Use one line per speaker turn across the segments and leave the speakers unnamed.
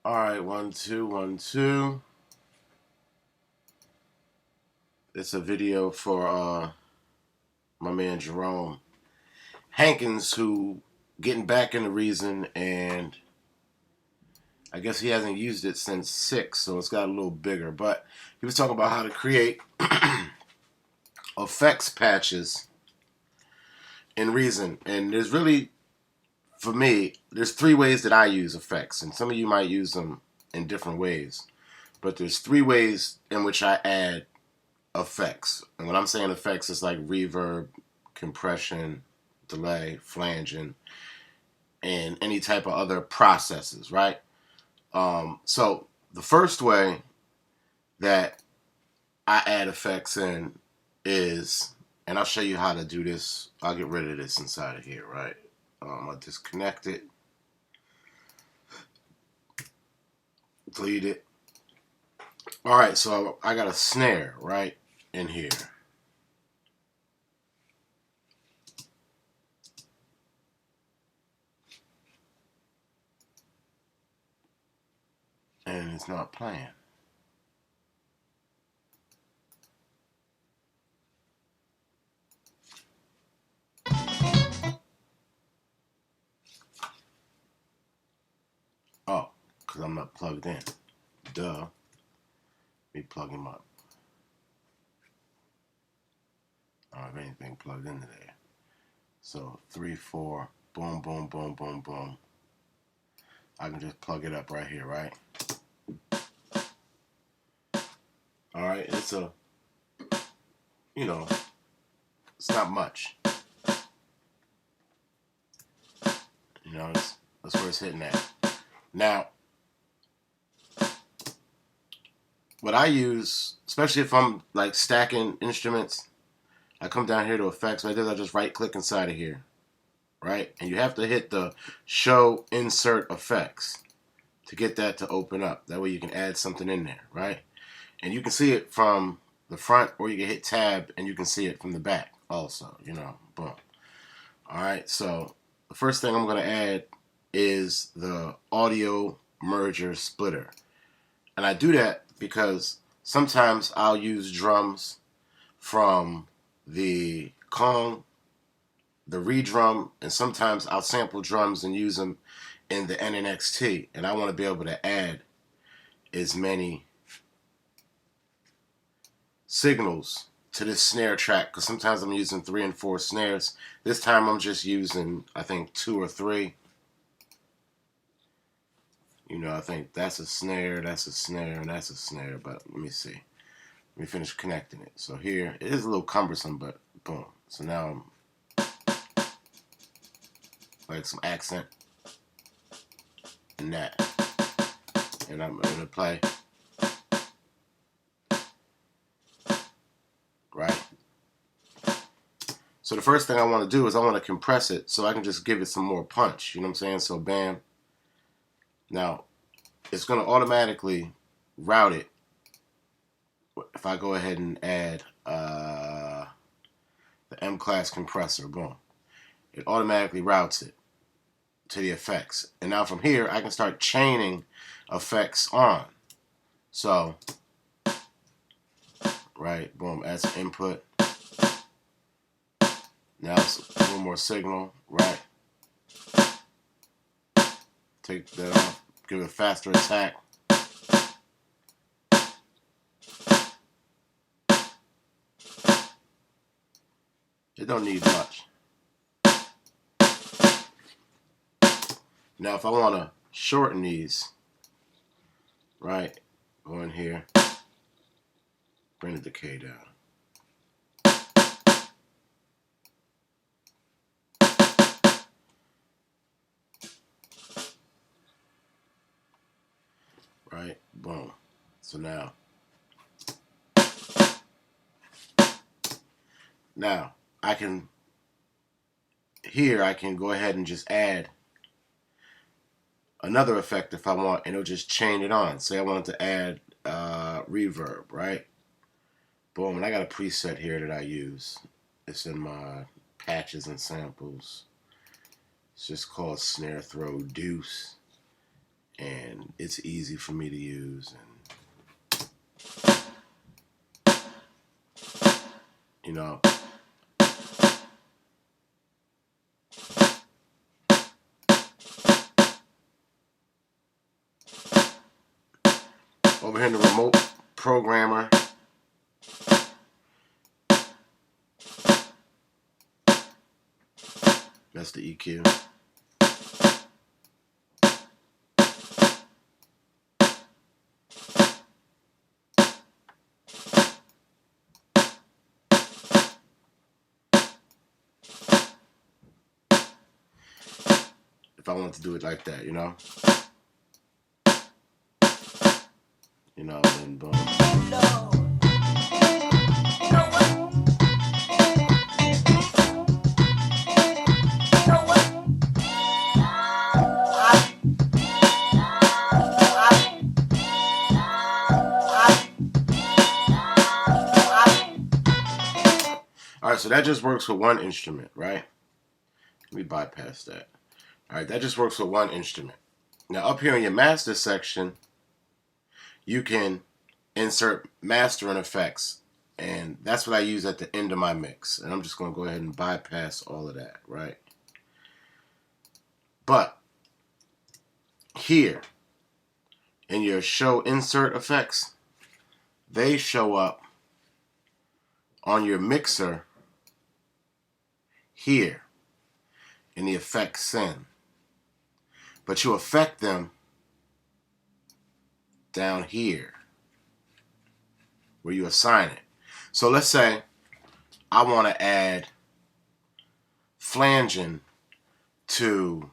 All right, 1 2 1 2. It's a video for my man Jerome Hankins, who getting back into Reason, and I guess he hasn't used it since 6, so it's got a little bigger. But he was talking about how to create effects patches in Reason, and there's really, for me, there's 3 ways that I use effects, and some of you might use them in different ways. But there's 3 ways in which I add effects. And when I'm saying effects, it's like reverb, compression, delay, flanging, and any type of other processes, right? So the first way that I add effects in is, and I'll show you how to do this. I'll get rid of this inside of here, right? I'll disconnect it, delete it. All right, so I got a snare right in here. And it's not playing. Oh, because I'm not plugged in. Duh. Let me plug him up. I don't have anything plugged into there. So 3, 4, boom, boom, boom, boom, boom. I can just plug it up right here, right? All right, it's a, it's not much. That's where it's hitting at. Now, what I use, especially if I'm like stacking instruments, I come down here to effects. Right there, I just right click inside of here, right? And you have to hit the show insert effects to get that to open up. That way you can add something in there, right? And you can see it from the front, or you can hit tab and you can see it from the back also, boom. All right, so the first thing I'm going to add is the audio merger splitter. And I do that because sometimes I'll use drums from the Kong, the redrum, and sometimes I'll sample drums and use them in the NNXT. And I want to be able to add as many signals to this snare track, because sometimes I'm using 3 and 4 snares. This time I'm just using, I think, 2 or 3. I think that's a snare, and that's a snare, but let me see. Let me finish connecting it. So here, it is a little cumbersome, but boom. So now I'm like some accent and that. And I'm going to play. Right? So the first thing I want to do is I want to compress it so I can just give it some more punch. You know what I'm saying? So bam. Now, it's going to automatically route it. If I go ahead and add the M-class compressor, boom. It automatically routes it to the effects. And now from here, I can start chaining effects on. So, right, boom, add some input. Now it's a little more signal, right? Take that off, give it a faster attack. It don't need much. Now if I want to shorten these, right, go in here, bring the decay down. Right, boom. So now I can go ahead and just add another effect if I want, and it'll just chain it on. Say I wanted to add reverb, right? Boom, and I got a preset here that I use. It's in my patches and samples. It's just called snare throw deuce. and it's easy for me to use. And over here in the remote programmer, that's the EQ. If I wanted to do it like that, then boom. Alright, so that just works with one instrument, right? Let me bypass that. Alright, that just works with one instrument. Now up here in your master section, you can insert mastering effects. And that's what I use at the end of my mix. And I'm just going to go ahead and bypass all of that, right? But here, in your show insert effects, they show up on your mixer here in the effects scene. But you affect them down here where you assign it. So let's say I want to add flanging to,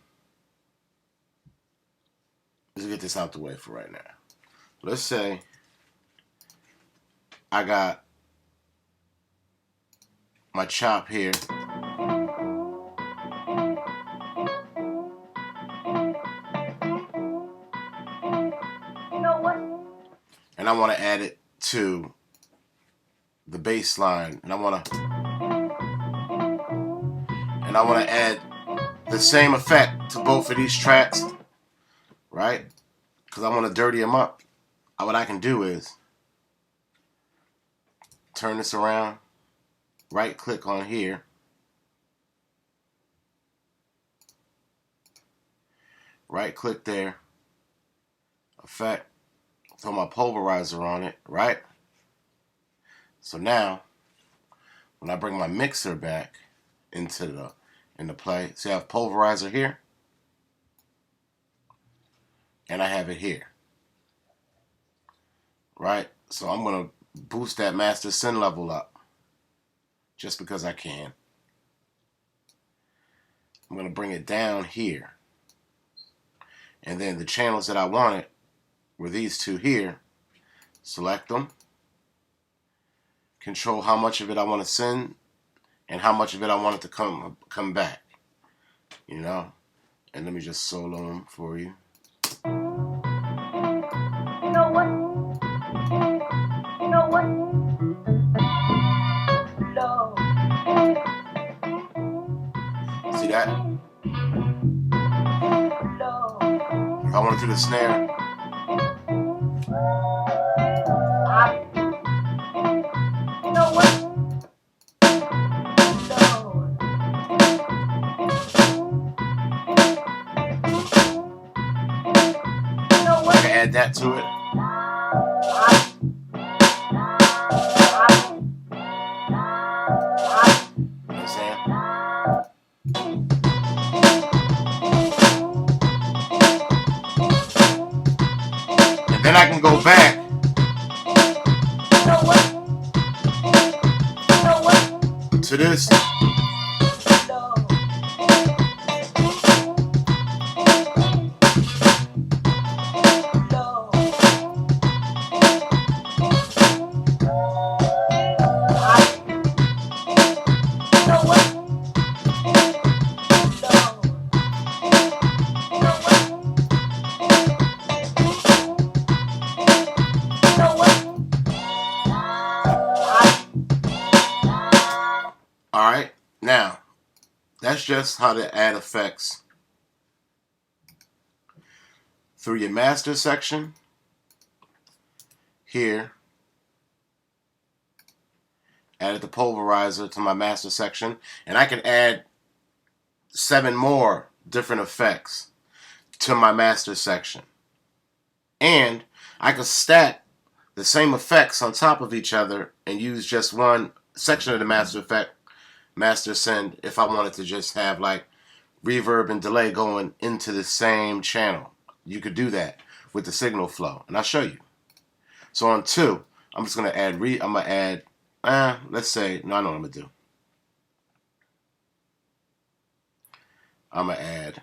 let's get this out the way for right now. Let's say I got my chop here. And I want to add it to the bass line, and I want to add the same effect to both of these tracks, right? Because I want to dirty them up. What I can do is turn this around, right click on here, right click there, effect, throw my pulverizer on it, right? So now, when I bring my mixer back into play, see I have pulverizer here, and I have it here, right? So I'm going to boost that master send level up, just because I can. I'm going to bring it down here, and then the channels that I wanted were these two here. Select them, control how much of it I want to send and how much of it I want it to come back, and let me just solo them for you. See that? If I want to do the snare, I can add that to it. You know what I'm saying? And then I can go back to this. Alright, now, that's just how to add effects through your master section here, added the pulverizer to my master section, and I can add 7 more different effects to my master section. And I can stack the same effects on top of each other and use just one section of the master effect, master send, if I wanted to just have like reverb and delay going into the same channel. You could do that with the signal flow, and I'll show you. So on 2, I'm just gonna add let's say, no, I know what I'm gonna do. I'm gonna add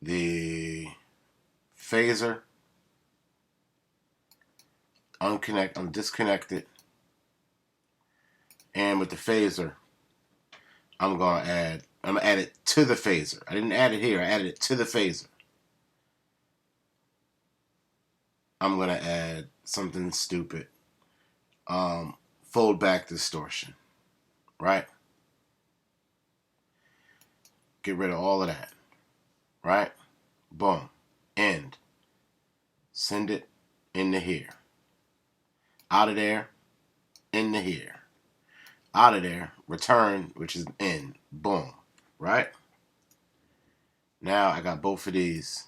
the phaser. I'm disconnected, and with the phaser, I'm gonna add it to the phaser. I didn't add it here, I added it to the phaser. I'm gonna add something stupid. Fold back distortion, right? Get rid of all of that, right? Boom. End. Send it into here. Out of there, into here. Out of there, return, which is in. Boom. Right? Now I got both of these.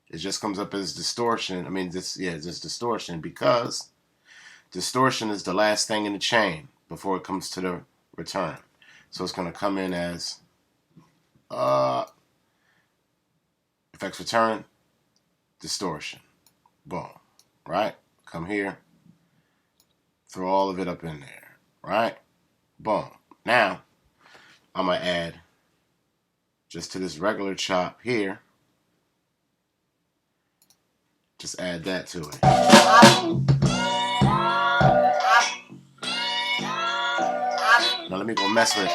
It just comes up as distortion. It's distortion because distortion is the last thing in the chain before it comes to the return. So it's going to come in as effects return, distortion. Boom. Right? Come here. Throw all of it up in there. Right? Boom. Now, I'm going to add just to this regular chop here. Just add that to it. Now let me go mess with it.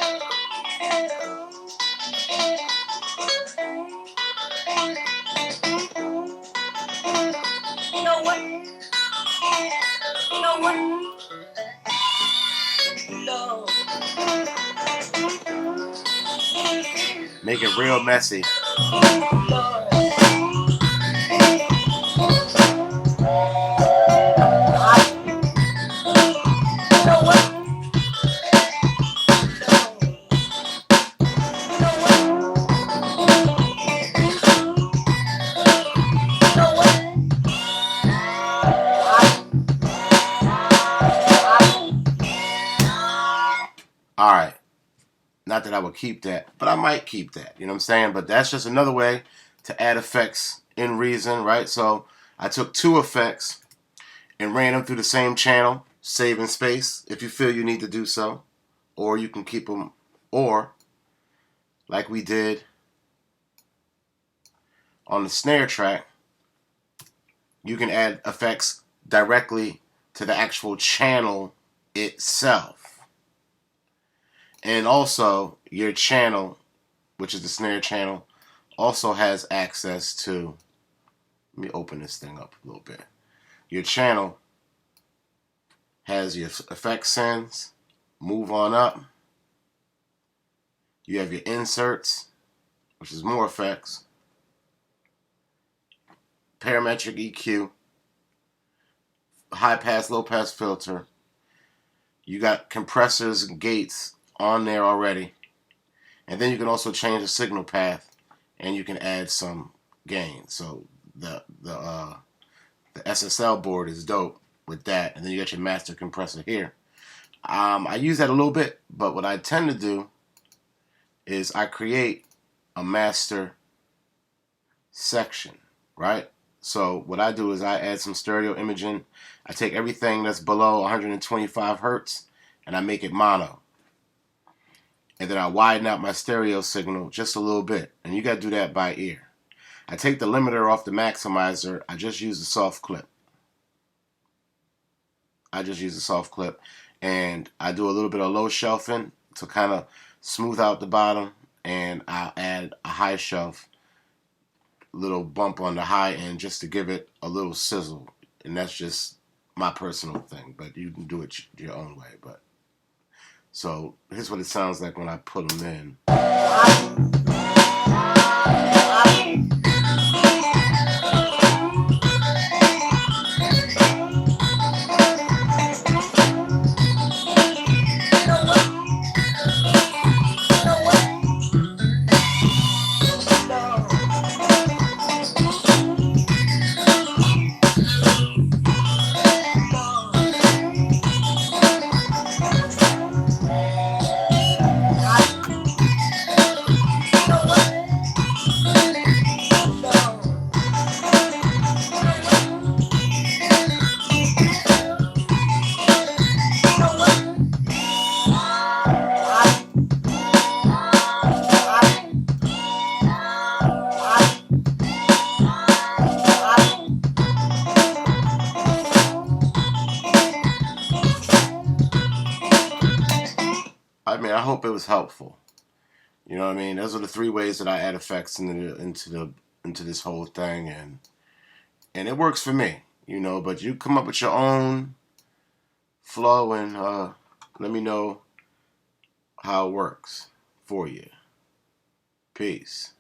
Make it real messy. Alright. Not that I would keep that, but I might keep that. You know what I'm saying? But that's just another way to add effects in Reason, right? So I took 2 effects and ran them through the same channel, saving space if you feel you need to do so. Or you can keep them, or like we did on the snare track, you can add effects directly to the actual channel itself. And also, your channel, which is the snare channel, also has access to, let me open this thing up a little bit. Your channel has your effect sends, move on up. You have your inserts, which is more effects, parametric EQ, high pass, low pass filter. You got compressors and gates on there already. And then you can also change the signal path and you can add some gain. So the SSL board is dope with that. And then you got your master compressor here. I use that a little bit, but what I tend to do is I create a master section, right? So what I do is I add some stereo imaging. I take everything that's below 125 hertz and I make it mono. And then I widen out my stereo signal just a little bit. And you got to do that by ear. I take the limiter off the maximizer. I just use the soft clip. And I do a little bit of low shelving to kind of smooth out the bottom. And I'll add a high shelf, little bump on the high end just to give it a little sizzle. And that's just my personal thing, but you can do it your own way. But so here's what it sounds like when I put them in. I mean, I hope it was helpful. You know what I mean? Those are the three ways that I add effects into this whole thing, and it works for me. You know, but you come up with your own flow and let me know how it works for you. Peace.